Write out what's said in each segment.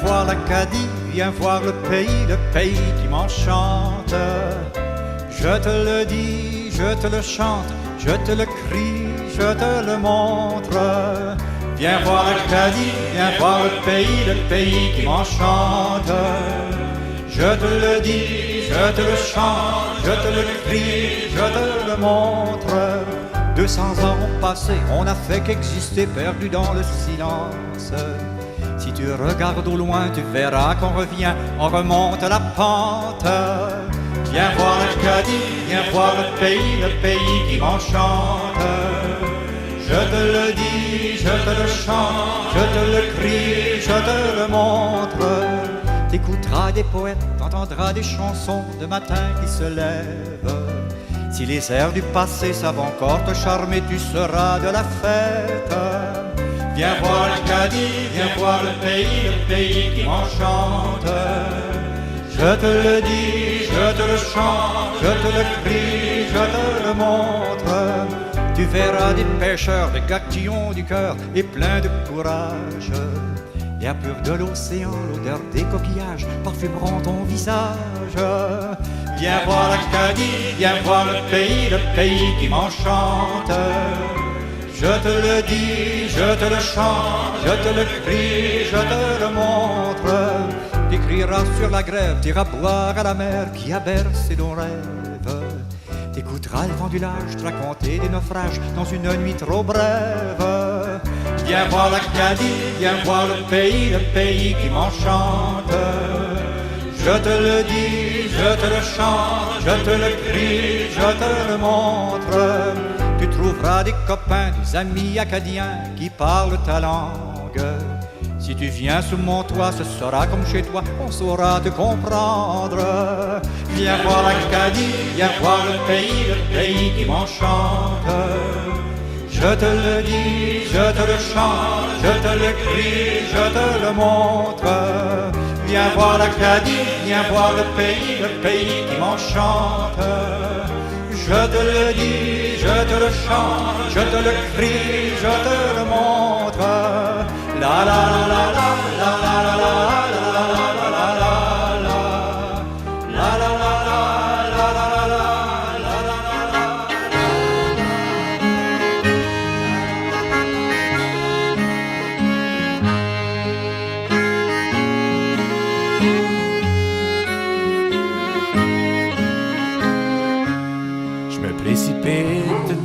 voir l'Acadie, viens voir le pays qui m'enchante. Je te le dis, je te le chante, je te le crie, je te le montre. Viens voir l'Acadie, viens voir le pays qui m'enchante. Je te le dis, je te le chante, je te le crie, je te le montre. 200 ans ont passé, on n'a fait qu'exister, perdu dans le silence. Si tu regardes au loin, tu verras qu'on revient, on remonte la pente. Viens voir l'Acadie, viens voir le pays qui m'enchante. Je te le dis, je te le chante, je te le crie, je te le montre. T'écouteras des poètes, t'entendras des chansons de matin qui se lèvent. Si les airs du passé savent encore te charmer, tu seras de la fête. Viens voir l'Acadie, viens voir le pays qui m'enchante. Je te le dis, je te le chante, je te le crie, je te le montre. Tu verras des pêcheurs, des gars qui ont du cœur et plein de courage. L'air pur de l'océan, l'odeur des coquillages parfumeront ton visage. Viens voir l'Acadie, viens voir le pays qui m'enchante. Je te le dis, je te le chante, je te le crie, je te le montre. Tu crieras sur la grève, t'iras boire à la mer qui a bercé ton rêve. T'écouteras le vent du large te raconter des naufrages dans une nuit trop brève. Viens voir l'Acadie, viens voir le pays qui m'enchante. Je te le dis, je te le chante, je te le crie, je te le montre. Tu trouveras des copains, des amis acadiens qui parlent ta langue. Si tu viens sous mon toit, ce sera comme chez toi, on saura te comprendre. Viens voir l'Acadie, viens voir le pays qui m'enchante. Je te le dis, je te le chante, je te le crie, je te le montre. Viens voir l'Acadie, viens voir le pays qui m'enchante. Je te le dis, je te le chante, je te le crie, je te le montre. La la la la la la la la la la la la la.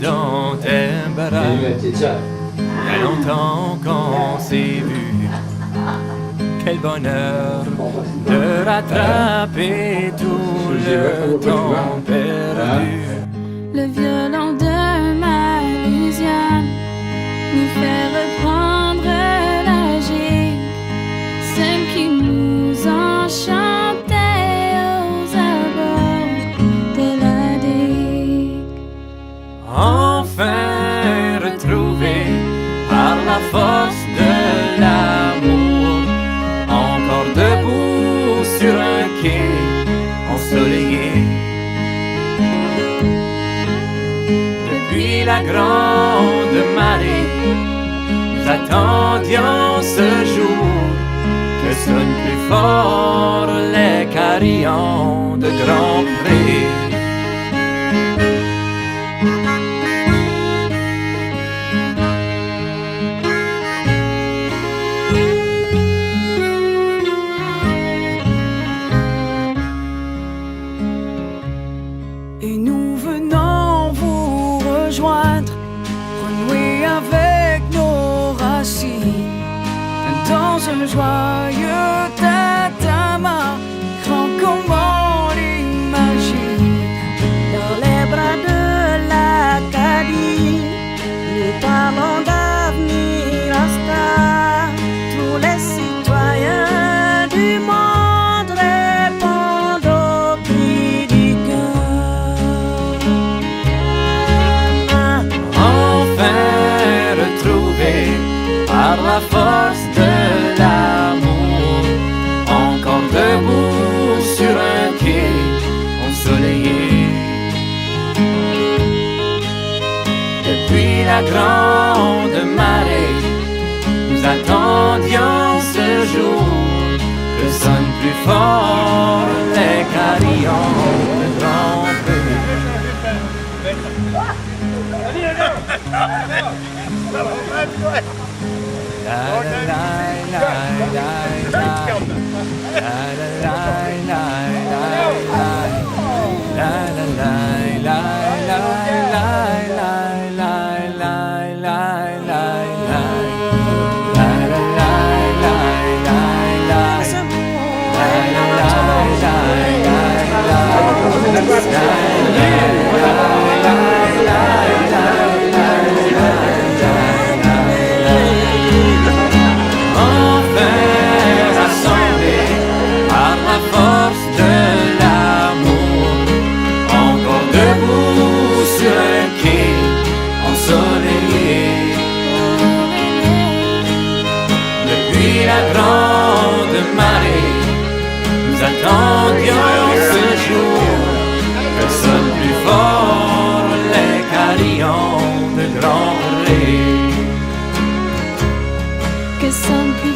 Dans tes bras, il y a longtemps qu'on s'est vu. Quel bonheur de rattraper tout le temps perdu. Le violon de ma Louisiane nous fait reprendre la gigue, celle qui nous enchantait aux abords de la digue. Enfin retrouvé par la force de l'amour, encore debout sur un quai ensoleillé. Depuis la grande marée, nous attendions ce jour que sonnent plus fort les carillons de Grand Pré. Et nous venons vous rejoindre, renouer avec nos racines, dans un joyeux tatama, grand comme on l'imagine. Dans les bras de l'Acadie, nous parlons d'avenir Rasta. Tous les citoyens du monde répondent au cri du cœur. Enfin retrouvé par la force de l'amour, encore debout sur un quai ensoleillé. Depuis la grande marée, nous attendions ce jour plus fort les carillons de grand bruit. La la la la la la la la la attendions ce jour que sonne plus fort les carillons de grand relais. Que sonne plus